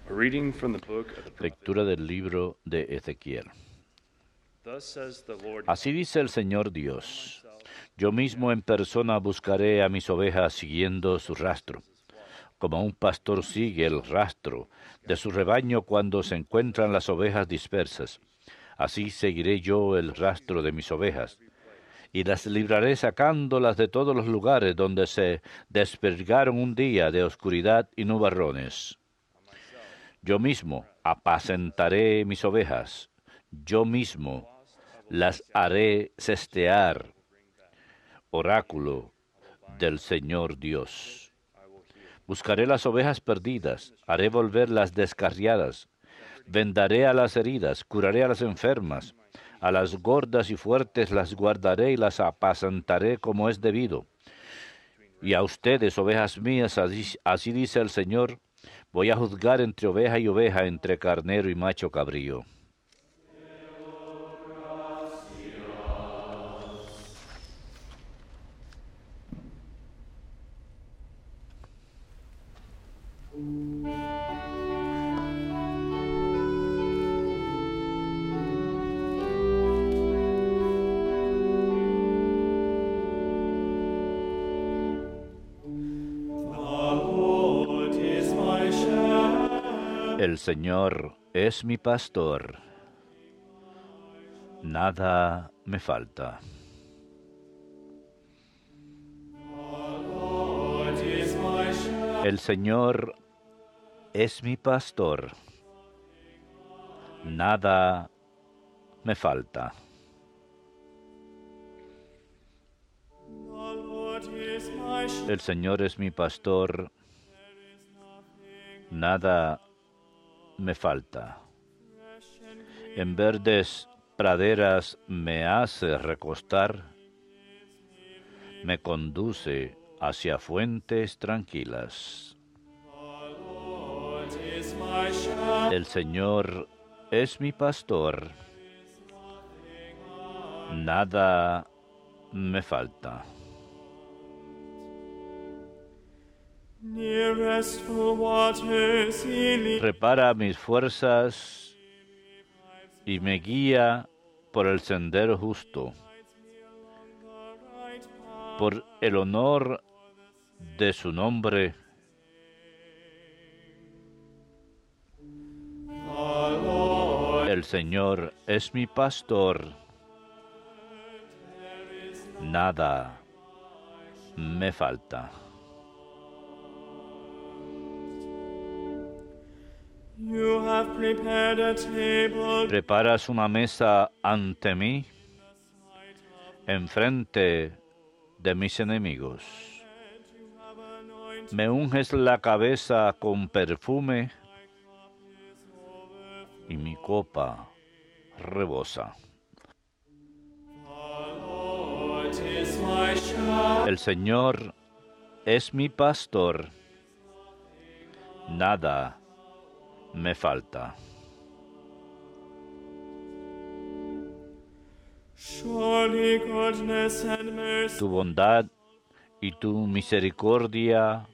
A reading from the book of the prophet. Lectura del libro de Ezequiel. Thus says the Lord Así dice el Señor Dios: Yo mismo en persona buscaré a mis ovejas siguiendo su rastro, como un pastor sigue el rastro de su rebaño cuando se encuentran las ovejas dispersas. Así seguiré yo el rastro de mis ovejas, y las libraré sacándolas de todos los lugares donde se desperdigaron un día de oscuridad y nubarrones. Yo mismo apacentaré mis ovejas, yo mismo las haré cestear. Oráculo del Señor Dios. Buscaré las ovejas perdidas, haré volver las descarriadas, vendaré a las heridas, curaré a las enfermas, a las gordas y fuertes las guardaré y las apacentaré como es debido. Y a ustedes, ovejas mías, así dice el Señor, voy a juzgar entre oveja y oveja, entre carnero y macho cabrío. El Señor es mi pastor, nada me falta. El Señor es mi pastor, nada me falta. El Señor es mi pastor, nada me falta. En verdes praderas me hace recostar, me conduce hacia fuentes tranquilas. El Señor es mi pastor, nada me falta. Repara mis fuerzas y me guía por el sendero justo, por el honor de su nombre. El Señor es mi pastor, nada me falta. Preparas una mesa ante mí, enfrente de mis enemigos. Me unges la cabeza con perfume y mi copa rebosa. El Señor es mi pastor, nada me falta. Tu bondad y tu misericordia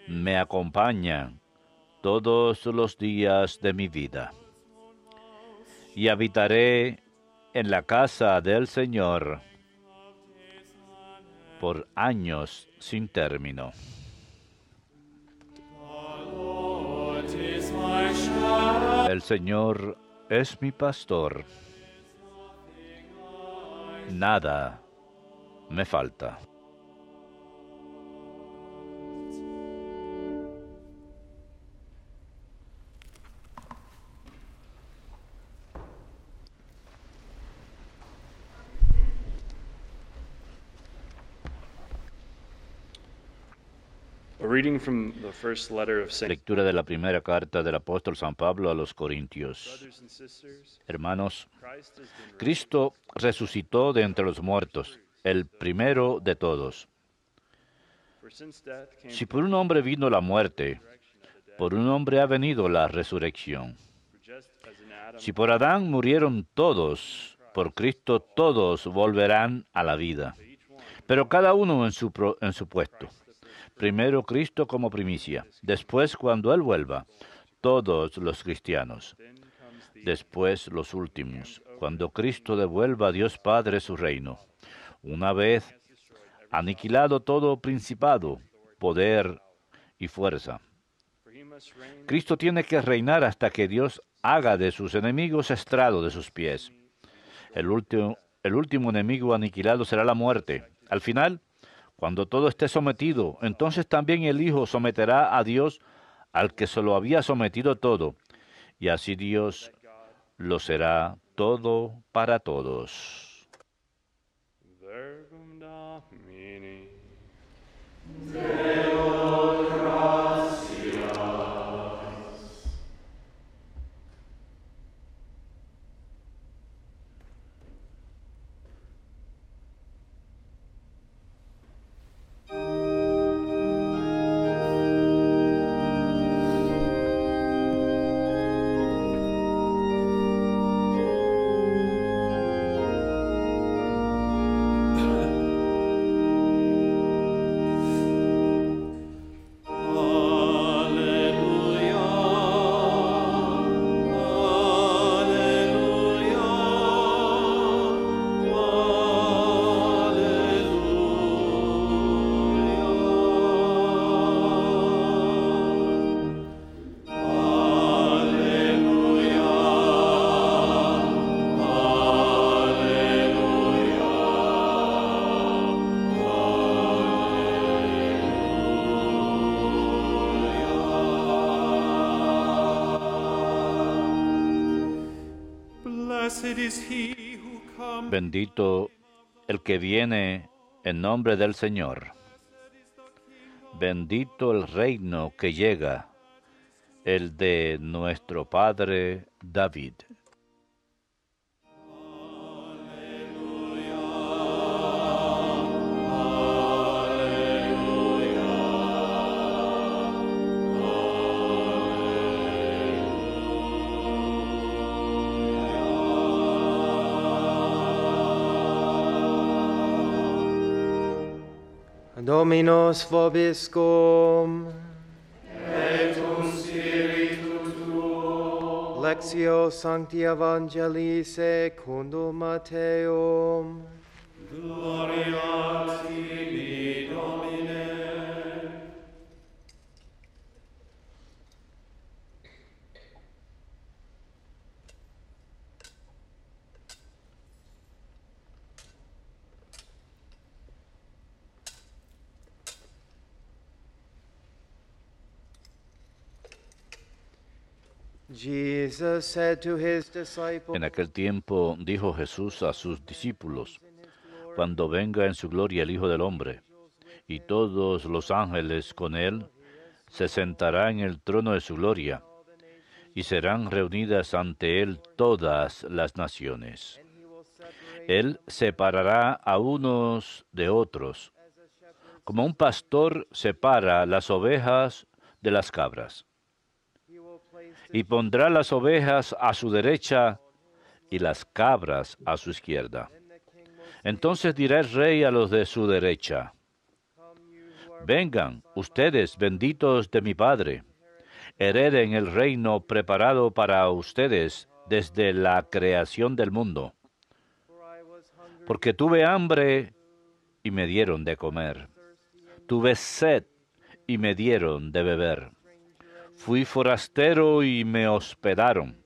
me acompañan todos los días de mi vida, y habitaré en la casa del Señor por años sin término. El Señor es mi pastor, nada me falta. A reading from the first letter of St. Lectura de la primera carta del apóstol San Pablo a los Corintios. Brothers and sisters, Hermanos, Christ has been Cristo resucitó de entre los muertos, el primero de todos. for since death came Si por un hombre vino la muerte, por un hombre ha venido la resurrección. for just as in Adam Si por Adán murieron todos, por Cristo todos volverán a la vida, pero cada uno en su puesto. Primero Cristo como primicia. Después, cuando Él vuelva, todos los cristianos. Then comes the Después los últimos, cuando Cristo devuelva a Dios Padre su reino. Una vez aniquilado todo principado, poder y fuerza. for he must reign Cristo tiene que reinar hasta que Dios haga de sus enemigos estrado de sus pies. El último enemigo aniquilado será la muerte. Al final, cuando todo esté sometido, entonces también el Hijo someterá a Dios al que se lo había sometido todo, y así Dios lo será todo para todos. Verbum Domini. Blessed is he who comes. Bendito el que viene en nombre del Señor. Bendito el reino que llega, el de nuestro Padre David. Dominus vobiscum. Lectio Sancti Evangelii secundum Matteum. Gloria tibi, Domine. Jesus said to his disciples, En aquel tiempo dijo Jesús a sus discípulos, cuando venga en su gloria el Hijo del Hombre, y todos los ángeles con él, se sentará en el trono de su gloria, y serán reunidas ante él todas las naciones. Él separará a unos de otros, como un pastor separa las ovejas de las cabras, y pondrá las ovejas a su derecha y las cabras a su izquierda. Entonces dirá el rey a los de su derecha, vengan, ustedes benditos de mi Padre, hereden el reino preparado para ustedes desde la creación del mundo. Porque tuve hambre y me dieron de comer. Tuve sed y me dieron de beber. Fui forastero y me hospedaron.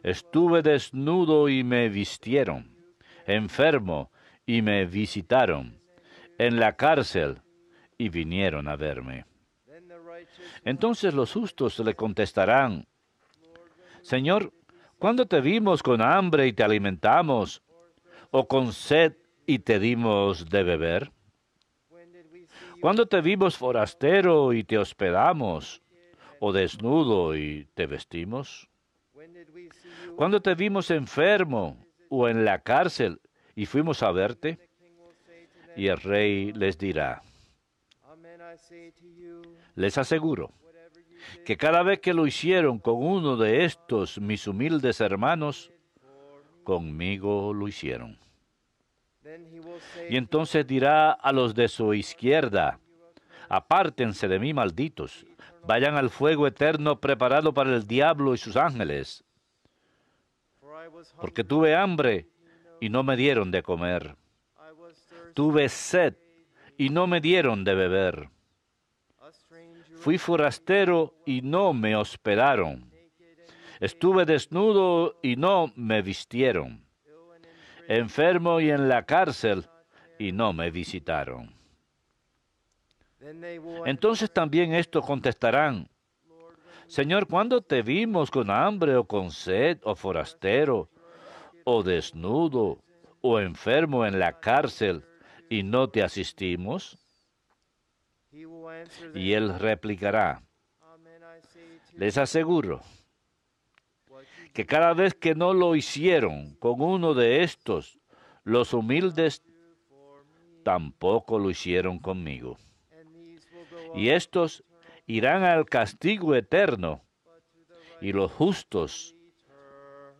Estuve desnudo y me vistieron. Enfermo y me visitaron. En la cárcel y vinieron a verme. Entonces los justos le contestarán, Señor, ¿cuándo te vimos con hambre y te alimentamos, o con sed y te dimos de beber? ¿Cuándo te vimos forastero y te hospedamos, o desnudo y te vestimos? ¿Cuándo te vimos enfermo o en la cárcel y fuimos a verte? Y el rey les dirá, les aseguro que cada vez que lo hicieron con uno de estos mis humildes hermanos, conmigo lo hicieron. Y entonces dirá a los de su izquierda, Apártense de mí, malditos. Vayan al fuego eterno preparado para el diablo y sus ángeles. Porque tuve hambre y no me dieron de comer. Tuve sed y no me dieron de beber. Fui forastero y no me hospedaron. Estuve desnudo y no me vistieron. Enfermo y en la cárcel y no me visitaron. Entonces también estos contestarán: Señor, ¿cuándo te vimos con hambre o con sed o forastero o desnudo o enfermo en la cárcel y no te asistimos? Y él replicará: les aseguro que cada vez que no lo hicieron con uno de estos, los humildes, tampoco lo hicieron conmigo. Y estos irán al castigo eterno, y los justos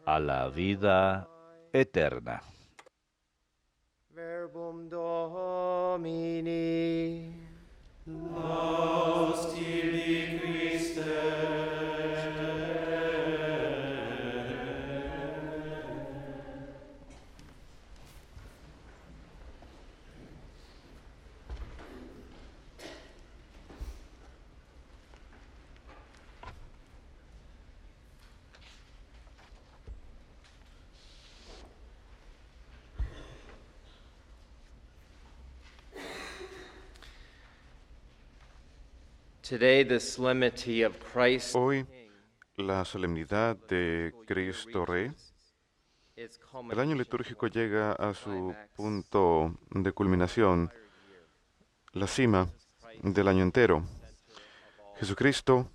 a la vida eterna. Verbum Domini. Laus tibi Christe. Today, the solemnity of Christ Hoy, la solemnidad de Cristo Rey. El año litúrgico llega a su punto de culminación, la cima del año entero. Jesucristo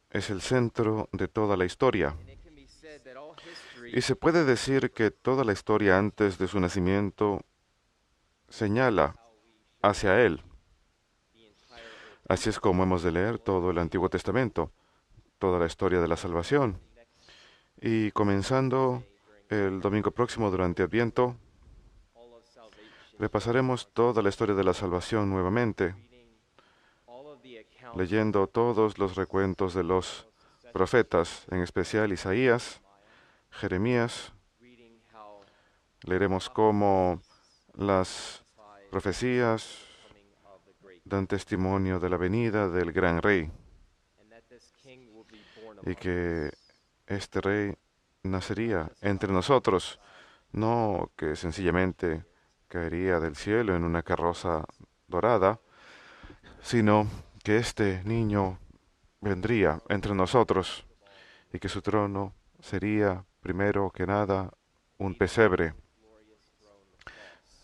es el centro de toda la historia. Y se puede decir que toda la historia antes de su nacimiento señala hacia Él. Así es como hemos de leer todo el Antiguo Testamento, toda la historia de la salvación. Y comenzando el domingo próximo durante Adviento, repasaremos toda la historia de la salvación nuevamente, leyendo todos los recuentos de los profetas, en especial Isaías, Jeremías. Leeremos cómo las profecías dan testimonio de la venida del gran rey y que este rey nacería entre nosotros, no que sencillamente caería del cielo en una carroza dorada, sino que este niño vendría entre nosotros y que su trono sería, primero que nada, un pesebre,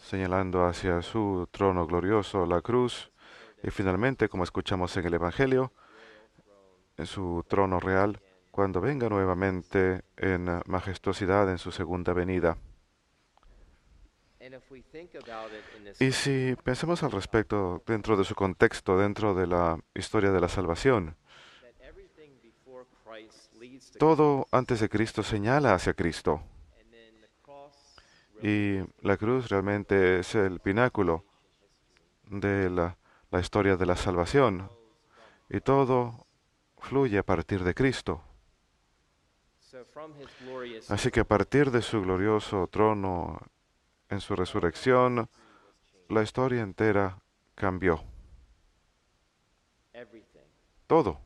señalando hacia su trono glorioso la cruz, y finalmente, como escuchamos en el Evangelio, en su trono real, cuando venga nuevamente en majestuosidad en su segunda venida. Y si pensamos al respecto dentro de su contexto, dentro de la historia de la salvación, todo antes de Cristo señala hacia Cristo. Y la cruz realmente es el pináculo de la historia de la salvación. Y todo fluye a partir de Cristo. Así que a partir de su glorioso trono en su resurrección, la historia entera cambió. Todo.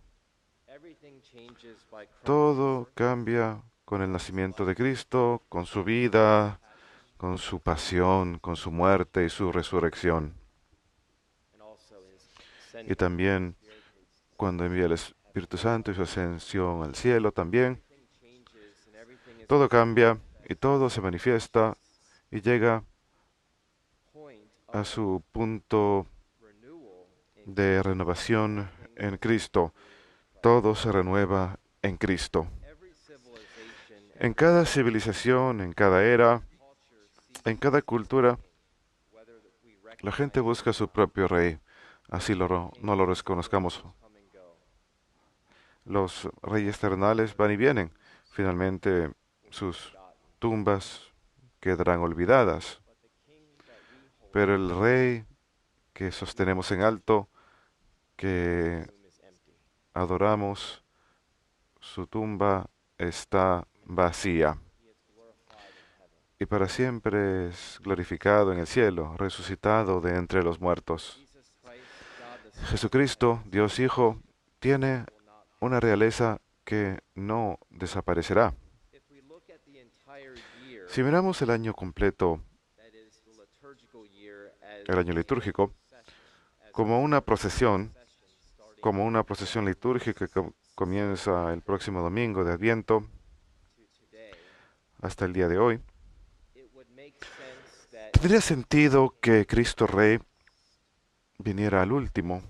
Todo cambia con el nacimiento de Cristo, con su vida, con su pasión, con su muerte y su resurrección. Y también cuando envía el Espíritu Santo y su ascensión al cielo también. Todo cambia y todo se manifiesta y llega a su punto de renovación en Cristo. Todo se renueva en Cristo. En cada civilización, en cada era, en cada cultura, la gente busca su propio rey. Así no lo reconozcamos. Los reyes terrenales van y vienen. Finalmente, sus tumbas quedarán olvidadas. Pero el rey que sostenemos en alto, que adoramos, su tumba está vacía y para siempre es glorificado en el cielo, resucitado de entre los muertos. Jesucristo, Dios Hijo, tiene una realeza que no desaparecerá. Si miramos el año completo, el año litúrgico, como una procesión litúrgica que comienza el próximo domingo de Adviento hasta el día de hoy, tendría sentido que Cristo Rey viniera al último,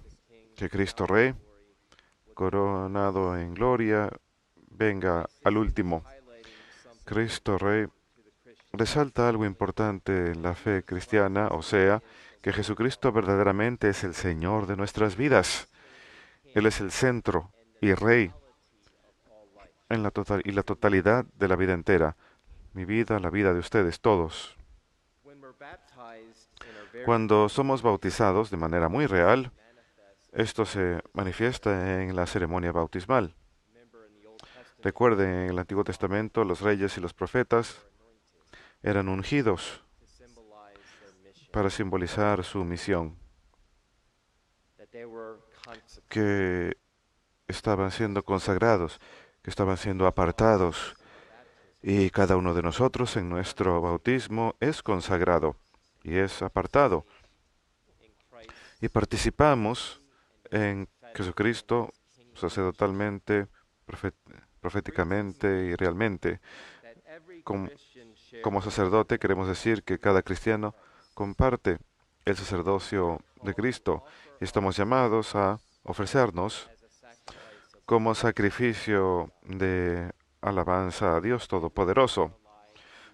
que Cristo Rey, coronado en gloria, venga al último. Cristo Rey resalta algo importante en la fe cristiana, o sea, que Jesucristo verdaderamente es el Señor de nuestras vidas. Él es el centro y Rey en la totalidad de la vida entera. Mi vida, la vida de ustedes, todos. Cuando somos bautizados de manera muy real, esto se manifiesta en la ceremonia bautismal. Recuerden, en el Antiguo Testamento, los reyes y los profetas eran ungidos para simbolizar su misión, que estaban siendo consagrados, que estaban siendo apartados, y cada uno de nosotros en nuestro bautismo es consagrado y es apartado, y participamos en Jesucristo sacerdotalmente, proféticamente y realmente. Como sacerdote queremos decir que cada cristiano comparte el sacerdocio de Cristo y estamos llamados a ofrecernos como sacrificio de alabanza a Dios Todopoderoso.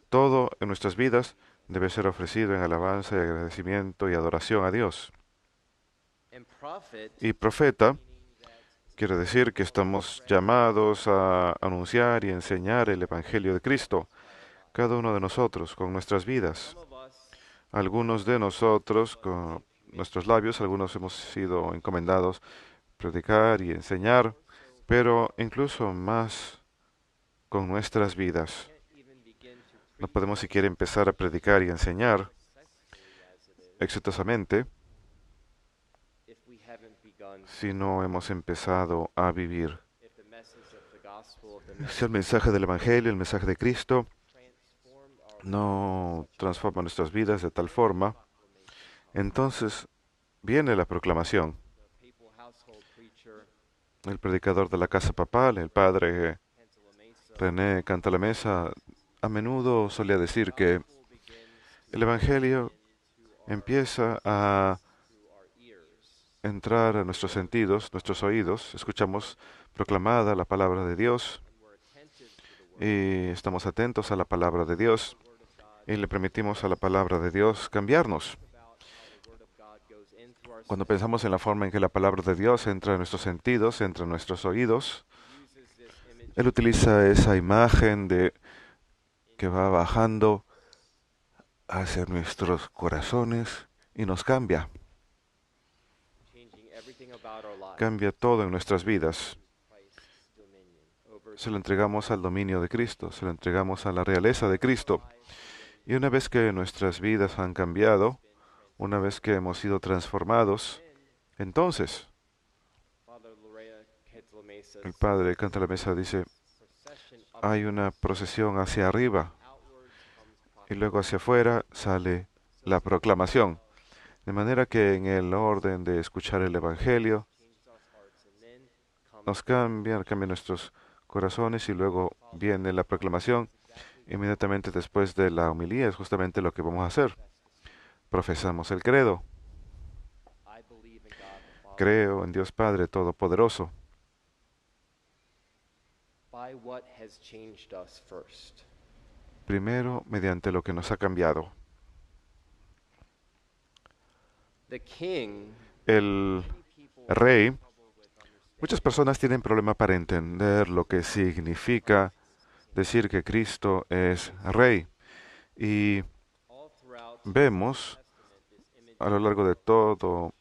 Todo en nuestras vidas debe ser ofrecido en alabanza y agradecimiento y adoración a Dios. Y profeta quiere decir que estamos llamados a anunciar y enseñar el Evangelio de Cristo, cada uno de nosotros con nuestras vidas. Algunos de nosotros con nuestros labios, algunos hemos sido encomendados a predicar y enseñar, pero incluso más con nuestras vidas. No podemos siquiera empezar a predicar y enseñar exitosamente si no hemos empezado a vivir. Si el mensaje del Evangelio, el mensaje de Cristo, no transforma nuestras vidas de tal forma, entonces viene la proclamación. El predicador de la casa papal, el padre René Cantalamessa, a menudo solía decir que el Evangelio empieza a entrar a nuestros sentidos, nuestros oídos, escuchamos proclamada la palabra de Dios y estamos atentos a la palabra de Dios y le permitimos a la palabra de Dios cambiarnos. Cuando pensamos en la forma en que la palabra de Dios entra en nuestros sentidos, entra en nuestros oídos, Él utiliza esa imagen de que va bajando hacia nuestros corazones y nos cambia. Cambia todo en nuestras vidas. Se lo entregamos al dominio de Cristo, se lo entregamos a la realeza de Cristo. Y una vez que nuestras vidas han cambiado, una vez que hemos sido transformados, entonces el padre Cantalamessa dice, hay una procesión hacia arriba y luego hacia afuera sale la proclamación. De manera que en el orden de escuchar el Evangelio, nos cambian nuestros corazones y luego viene la proclamación. Inmediatamente después de la homilía es justamente lo que vamos a hacer. Profesamos el credo. Creo en Dios Padre Todopoderoso. Primero, mediante lo que nos ha cambiado. El rey, muchas personas tienen problema para entender lo que significa decir que Cristo es rey. Y vemos a lo largo de todo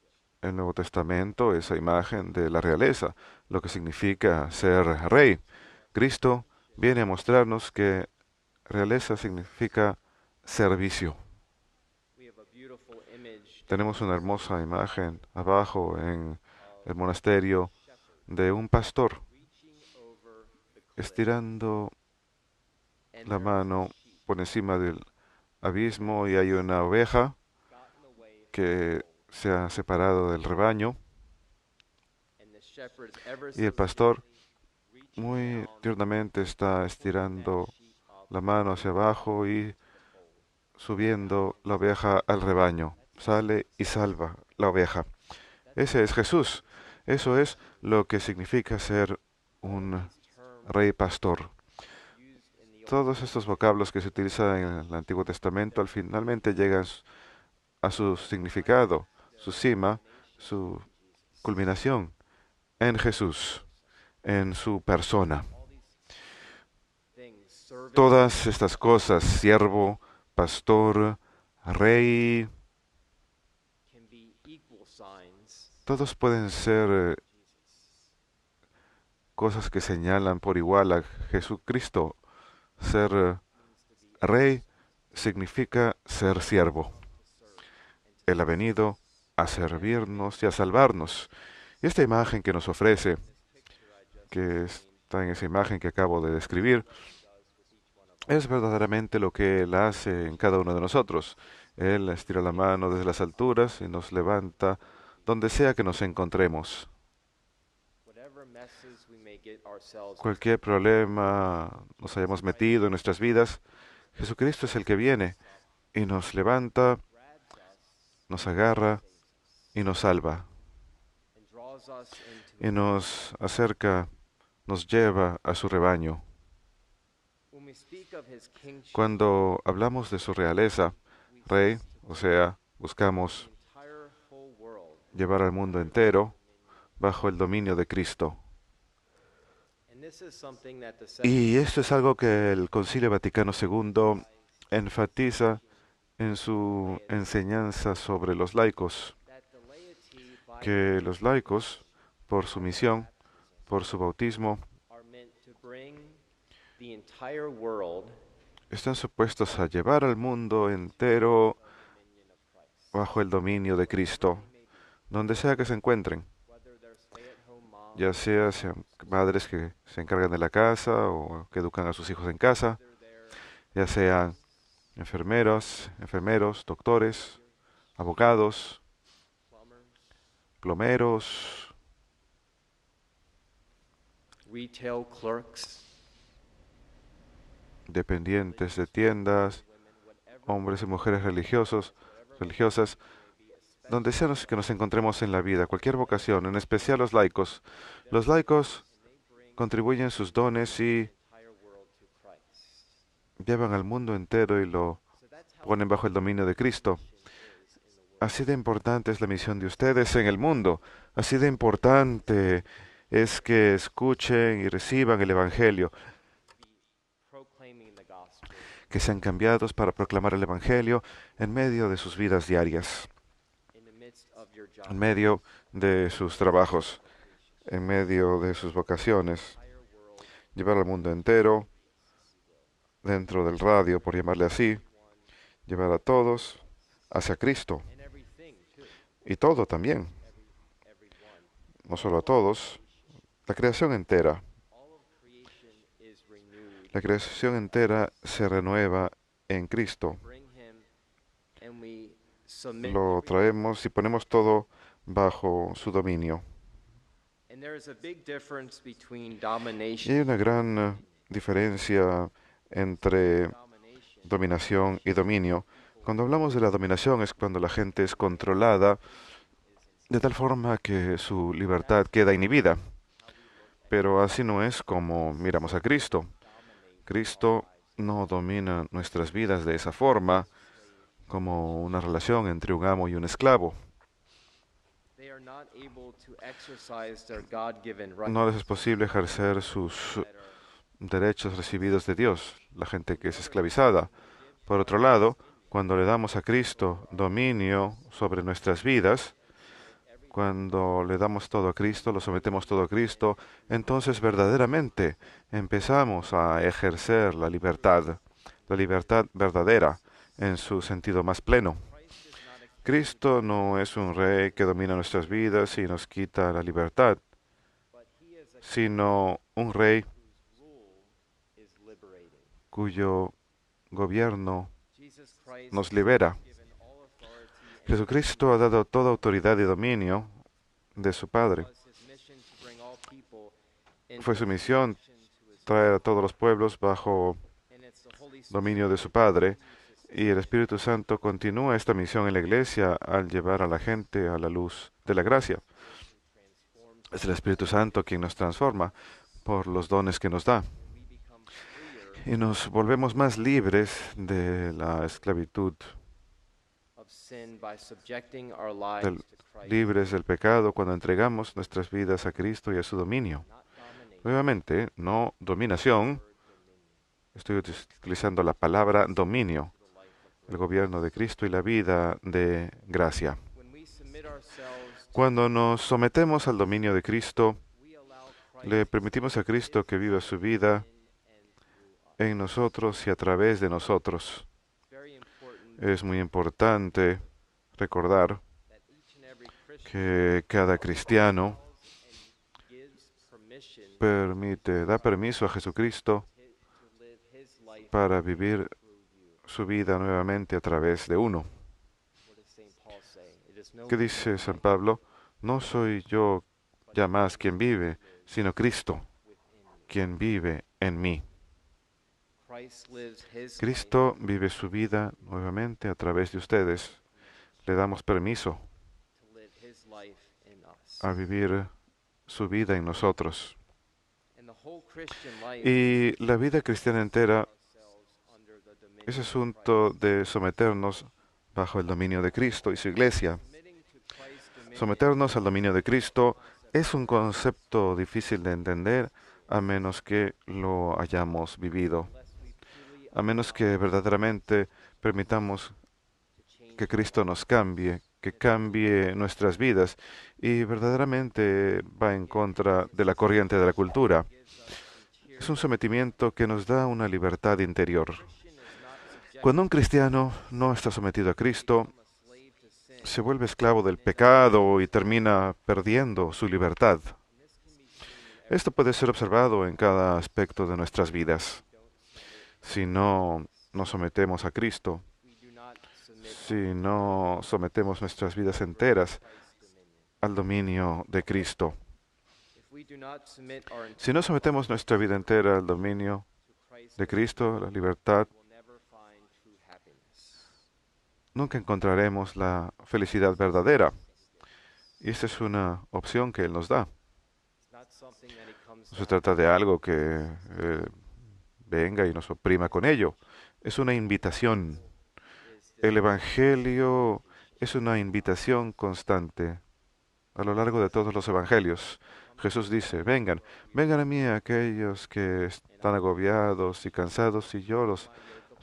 el Nuevo Testamento esa imagen de la realeza, lo que significa ser rey. Cristo viene a mostrarnos que realeza significa servicio. Tenemos una hermosa imagen abajo en el monasterio de un pastor estirando la mano por encima del abismo, y hay una oveja que se ha separado del rebaño, y el pastor muy tiernamente está estirando la mano hacia abajo y subiendo la oveja al rebaño. Sale y salva la oveja. Ese es Jesús. Eso es lo que significa ser un rey pastor. Todos estos vocablos que se utilizan en el Antiguo Testamento finalmente llegan a su significado, su cima, su culminación en Jesús, en su persona. Todas estas cosas, siervo, pastor, rey, todos pueden ser cosas que señalan por igual a Jesucristo. Ser rey significa ser siervo. Él ha venido a servirnos y a salvarnos. Y esta imagen que nos ofrece, que está en esa imagen que acabo de describir, es verdaderamente lo que Él hace en cada uno de nosotros. Él estira la mano desde las alturas y nos levanta donde sea que nos encontremos. Cualquier problema nos hayamos metido en nuestras vidas, Jesucristo es el que viene y nos levanta, nos agarra y nos salva. Y nos acerca, nos lleva a su rebaño. Cuando hablamos de su realeza, rey, o sea, buscamos llevar al mundo entero bajo el dominio de Cristo. Y esto es algo que el Concilio Vaticano II enfatiza en su enseñanza sobre los laicos, que los laicos, por su misión, por su bautismo, están supuestos a llevar al mundo entero bajo el dominio de Cristo, donde sea que se encuentren, ya sean madres que se encargan de la casa o que educan a sus hijos en casa, ya sean enfermeros, doctores, abogados, plomeros, retail clerks, dependientes de tiendas, hombres y mujeres religiosas, donde sea que nos encontremos en la vida, cualquier vocación, en especial los laicos. Los laicos contribuyen sus dones y llevan al mundo entero y lo ponen bajo el dominio de Cristo. Así de importante es la misión de ustedes en el mundo. Así de importante es que escuchen y reciban el Evangelio, que sean cambiados para proclamar el Evangelio en medio de sus vidas diarias, en medio de sus trabajos, en medio de sus vocaciones. Llevar al mundo entero, dentro del radio, por llamarle así, llevar a todos hacia Cristo. Y todo también, no solo a todos, la creación entera. La creación entera se renueva en Cristo. Lo traemos y ponemos todo bajo su dominio. Y hay una gran diferencia entre dominación y dominio. Cuando hablamos de la dominación es cuando la gente es controlada de tal forma que su libertad queda inhibida. Pero así no es como miramos a Cristo. Cristo no domina nuestras vidas de esa forma, como una relación entre un amo y un esclavo. No les es posible ejercer sus derechos recibidos de Dios, la gente que es esclavizada. Por otro lado, cuando le damos a Cristo dominio sobre nuestras vidas, Cuando le damos todo a Cristo, lo sometemos todo a Cristo, entonces verdaderamente empezamos a ejercer la libertad verdadera en su sentido más pleno. Cristo no es un rey que domina nuestras vidas y nos quita la libertad, sino un rey cuyo gobierno nos libera. Jesucristo ha dado toda autoridad y dominio de su Padre. Fue su misión traer a todos los pueblos bajo dominio de su Padre, y el Espíritu Santo continúa esta misión en la Iglesia al llevar a la gente a la luz de la gracia. Es el Espíritu Santo quien nos transforma por los dones que nos da. Y nos volvemos más libres de la esclavitud, libres del pecado cuando entregamos nuestras vidas a Cristo y a su dominio. Nuevamente, no dominación, estoy utilizando la palabra dominio, el gobierno de Cristo y la vida de gracia. Cuando nos sometemos al dominio de Cristo, le permitimos a Cristo que viva su vida en nosotros y a través de nosotros. Es muy importante recordar que cada cristiano da permiso a Jesucristo para vivir su vida nuevamente a través de uno. ¿Qué dice San Pablo? No soy yo ya más quien vive, sino Cristo, quien vive en mí. Cristo vive su vida nuevamente a través de ustedes. Le damos permiso a vivir su vida en nosotros. Y la vida cristiana entera es asunto de someternos bajo el dominio de Cristo y su Iglesia. Someternos al dominio de Cristo es un concepto difícil de entender a menos que lo hayamos vivido, a menos que verdaderamente permitamos que Cristo nos cambie, que cambie nuestras vidas, y verdaderamente va en contra de la corriente de la cultura. Es un sometimiento que nos da una libertad interior. Cuando un cristiano no está sometido a Cristo, se vuelve esclavo del pecado y termina perdiendo su libertad. Esto puede ser observado en cada aspecto de nuestras vidas. Si no nos sometemos a Cristo, si no sometemos nuestras vidas enteras al dominio de Cristo, si no sometemos nuestra vida entera al dominio de Cristo, la libertad, nunca encontraremos la felicidad verdadera. Y esta es una opción que Él nos da. No se trata de algo que venga y nos oprima con ello. Es una invitación. El Evangelio es una invitación constante. A lo largo de todos los Evangelios, Jesús dice, vengan a mí aquellos que están agobiados y cansados, y yo los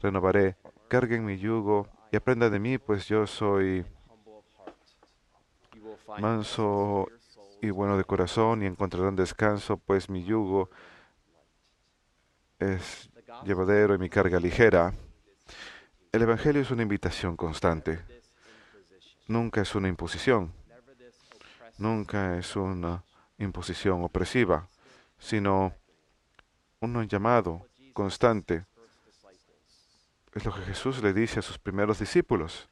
renovaré. Carguen mi yugo y aprendan de mí, pues yo soy manso y bueno de corazón, y encontrarán descanso, pues mi yugo es llevadero y mi carga ligera. El Evangelio es una invitación constante. Nunca es una imposición. Nunca es una imposición opresiva, sino un llamado constante. Es lo que Jesús le dice a sus primeros discípulos.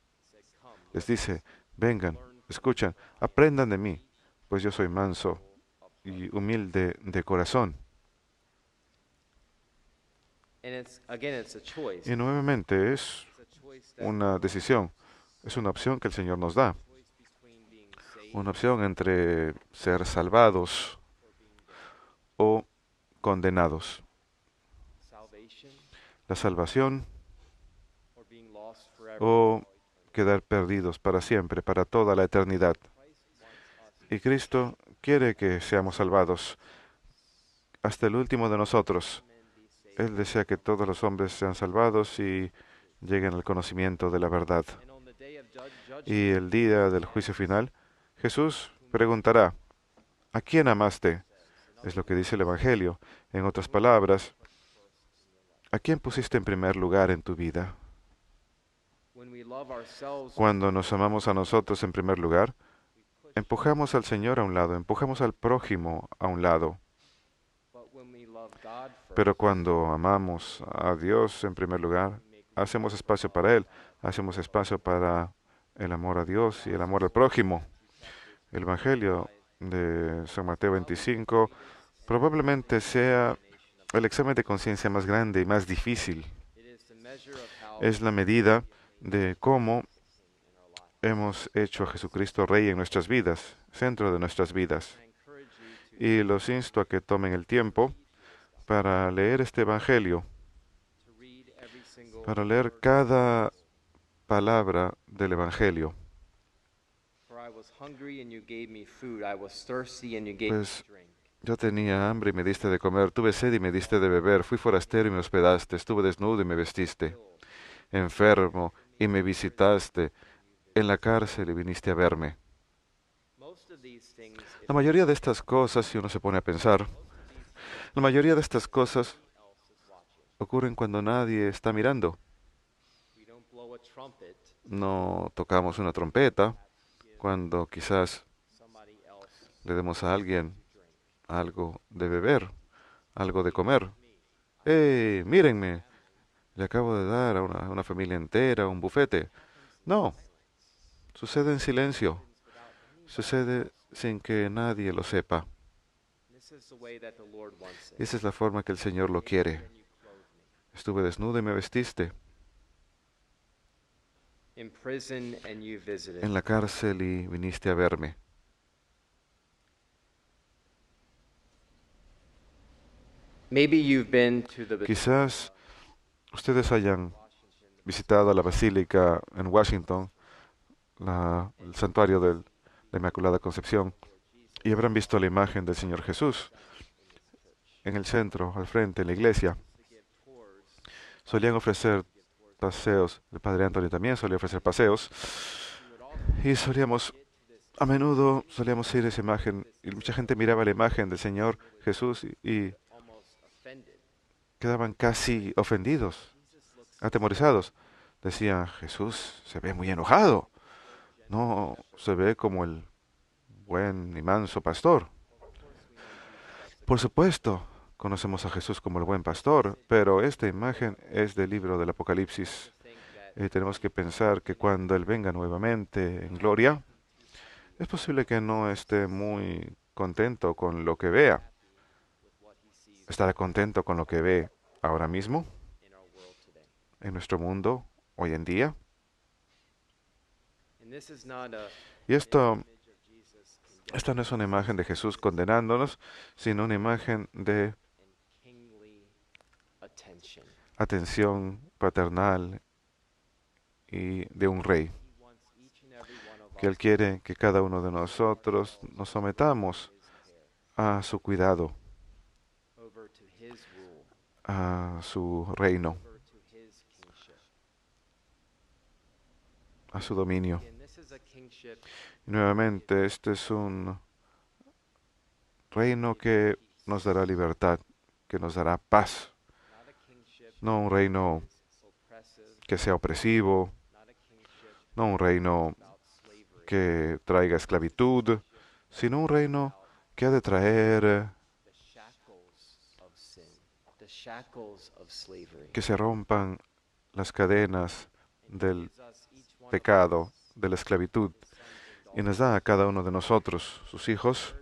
Les dice, vengan, escuchan, aprendan de mí, pues yo soy manso y humilde de corazón. Y nuevamente es una decisión, es una opción que el Señor nos da. Una opción entre ser salvados o condenados. La salvación o quedar perdidos para siempre, para toda la eternidad. Y Cristo quiere que seamos salvados hasta el último de nosotros. Él desea que todos los hombres sean salvados y lleguen al conocimiento de la verdad. Y el día del juicio final, Jesús preguntará, ¿a quién amaste? Es lo que dice el Evangelio. En otras palabras, ¿a quién pusiste en primer lugar en tu vida? Cuando nos amamos a nosotros en primer lugar, empujamos al Señor a un lado, empujamos al prójimo a un lado. Pero cuando amamos a Dios en primer lugar, hacemos espacio para Él, hacemos espacio para el amor a Dios y el amor al prójimo. El Evangelio de San Mateo 25 probablemente sea el examen de conciencia más grande y más difícil. Es la medida de cómo hemos hecho a Jesucristo Rey en nuestras vidas, centro de nuestras vidas. Y los insto a que tomen el tiempo para leer este Evangelio, para leer cada palabra del Evangelio. Pues yo tenía hambre y me diste de comer, tuve sed y me diste de beber, fui forastero y me hospedaste, estuve desnudo y me vestiste, enfermo y me visitaste, en la cárcel y viniste a verme. La mayoría de estas cosas, si uno se pone a pensar, la mayoría de estas cosas ocurren cuando nadie está mirando. No tocamos una trompeta cuando quizás le demos a alguien algo de beber, algo de comer. Mírenme! Le acabo de dar a una familia entera un bufete. No, sucede en silencio. Sucede sin que nadie lo sepa. Esa es la forma que el Señor lo quiere. Estuve desnudo y me vestiste. En la cárcel y viniste a verme. Quizás ustedes hayan visitado la basílica en Washington, el santuario de la Inmaculada Concepción, y habrán visto la imagen del Señor Jesús en el centro, al frente, en la iglesia. Solían ofrecer paseos, el Padre Antonio también solía ofrecer paseos, y a menudo solíamos ir a esa imagen, y mucha gente miraba la imagen del Señor Jesús y quedaban casi ofendidos, atemorizados. Decían, Jesús se ve muy enojado, no se ve como el buen y manso pastor. Por supuesto, conocemos a Jesús como el buen pastor, pero esta imagen es del libro del Apocalipsis. Tenemos que pensar que cuando Él venga nuevamente en gloria, es posible que no esté muy contento con lo que vea. ¿Estará contento con lo que ve ahora mismo en nuestro mundo hoy en día? Y esta no es una imagen de Jesús condenándonos, sino una imagen de atención paternal y de un rey, que Él quiere que cada uno de nosotros nos sometamos a su cuidado, a su reino, a su dominio. Y nuevamente, este es un reino que nos dará libertad, que nos dará paz. No un reino que sea opresivo, no un reino que traiga esclavitud, sino un reino que ha de traer que se rompan las cadenas del pecado, de la esclavitud, y nos da a cada uno de nosotros, sus hijos,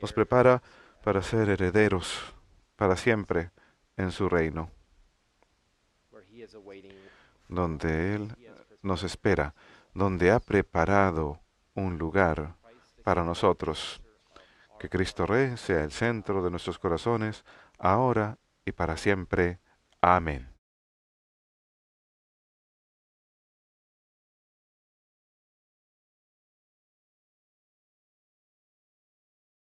nos prepara para ser herederos para siempre en su reino, donde Él nos espera, donde ha preparado un lugar para nosotros. Que Cristo Rey sea el centro de nuestros corazones, ahora y para siempre. Amén.